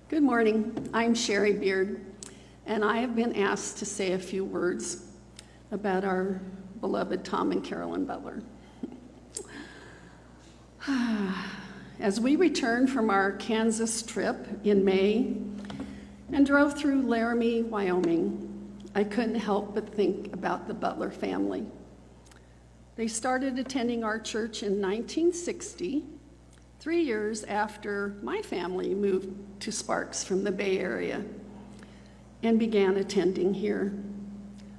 Good morning. I'm Sherry Beard, and I have been asked to say a few words about our beloved Tom and Carolyn Butler. As we returned from our Kansas trip in May and drove through Laramie, Wyoming, I couldn't help but think about the Butler family. They started attending our church in 1960, 3 years after my family moved to Sparks from the Bay Area and began attending here.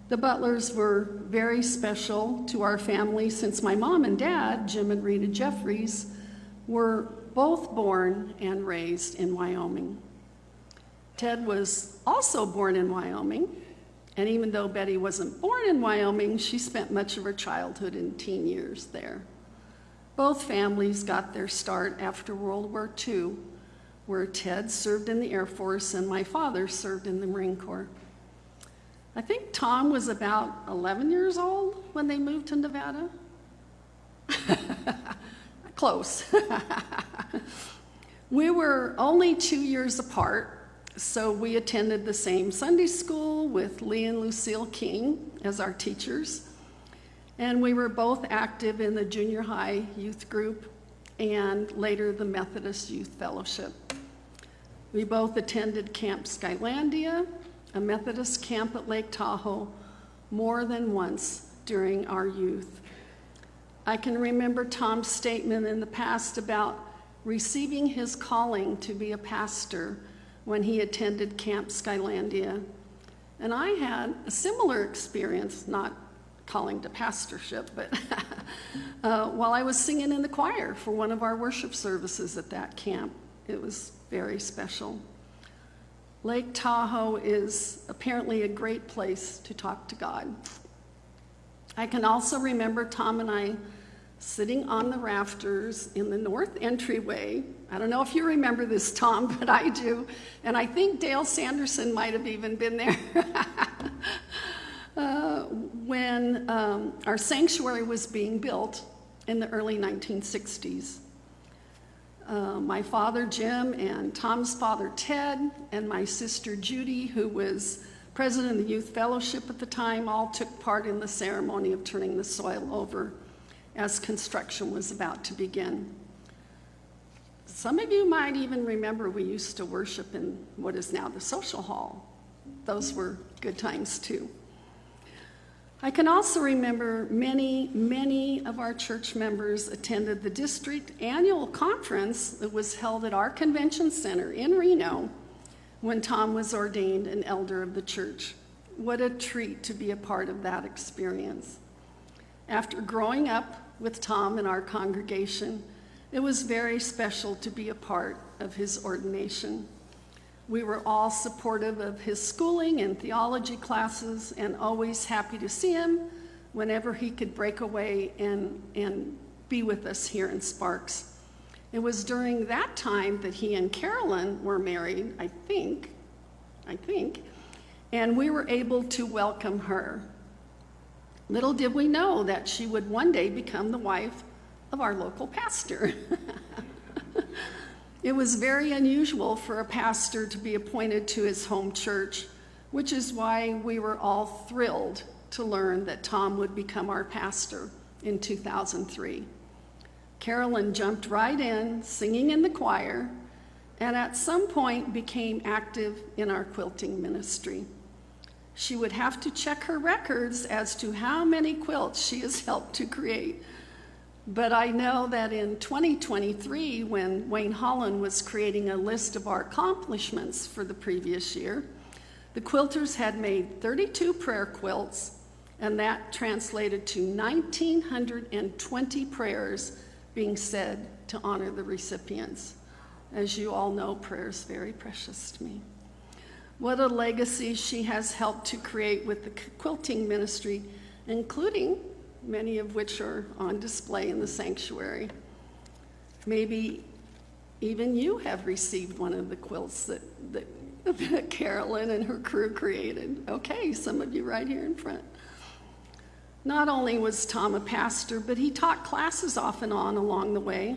The Butlers were very special to our family since my mom and dad, Jim and Rita Jeffries, were both born and raised in Wyoming. Ted was also born in Wyoming, and even though Betty wasn't born in Wyoming, she spent much of her childhood and teen years there. Both families got their start after World War II, where Ted served in the Air Force and my father served in the Marine Corps. I think Tom was about 11 years old when they moved to Nevada. Close. We were only 2 years apart, so we attended the same Sunday school with Lee and Lucille King as our teachers. And we were both active in the junior high youth group and later the Methodist Youth Fellowship. We both attended Camp Skylandia, a Methodist camp at Lake Tahoe, more than once during our youth. I can remember Tom's statement in the past about receiving his calling to be a pastor when he attended Camp Skylandia. And I had a similar experience, not calling to pastorship, but while I was singing in the choir for one of our worship services at that camp. It was very special. Lake Tahoe is apparently a great place to talk to God. I can also remember Tom and I sitting on the rafters in the north entryway. I don't know if you remember this, Tom, but I do. And I think Dale Sanderson might have even been there. When our sanctuary was being built in the early 1960s. My father, Jim, and Tom's father, Ted, and my sister, Judy, who was president of the Youth Fellowship at the time, all took part in the ceremony of turning the soil over as construction was about to begin. Some of you might even remember we used to worship in what is now the social hall. Those were good times too. I can also remember many of our church members attended the district annual conference that was held at our convention center in Reno when Tom was ordained an elder of the church. What a treat to be a part of that experience. After growing up with Tom in our congregation, it was very special to be a part of his ordination. We were all supportive of his schooling and theology classes and always happy to see him whenever he could break away and be with us here in Sparks. It was during that time that he and Carolyn were married, I think, and we were able to welcome her. Little did we know that she would one day become the wife of our local pastor. It was very unusual for a pastor to be appointed to his home church, which is why we were all thrilled to learn that Tom would become our pastor in 2003. Carolyn jumped right in, singing in the choir, and at some point became active in our quilting ministry. She would have to check her records as to how many quilts she has helped to create. But I know that in 2023, when Wayne Holland was creating a list of our accomplishments for the previous year, the quilters had made 32 prayer quilts, and that translated to 1,920 prayers being said to honor the recipients. As you all know, prayer is very precious to me. What a legacy she has helped to create with the quilting ministry, including many of which are on display in the sanctuary. Maybe even you have received one of the quilts that Carolyn and her crew created. Okay, some of you right here in front. Not only was Tom a pastor, but he taught classes off and on along the way.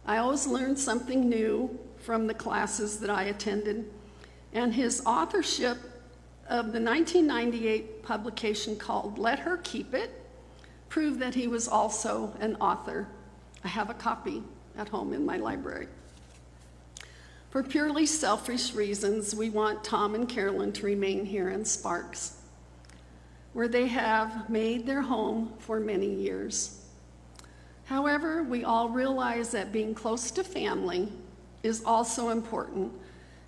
I always learned something new from the classes that I attended, and his authorship of the 1998 publication called Let Her Keep It proved that he was also an author. I have a copy at home in my library. For purely selfish reasons, we want Tom and Carolyn to remain here in Sparks, where they have made their home for many years. However, we all realize that being close to family is also important,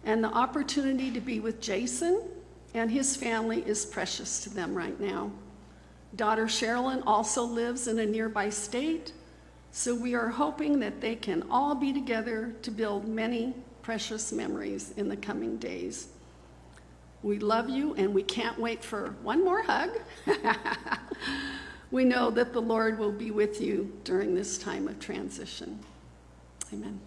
and the opportunity to be with Jason and his family is precious to them right now. Daughter Sherilyn also lives in a nearby state, so we are hoping that they can all be together to build many precious memories in the coming days. We love you, and we can't wait for one more hug. We know that the Lord will be with you during this time of transition. Amen.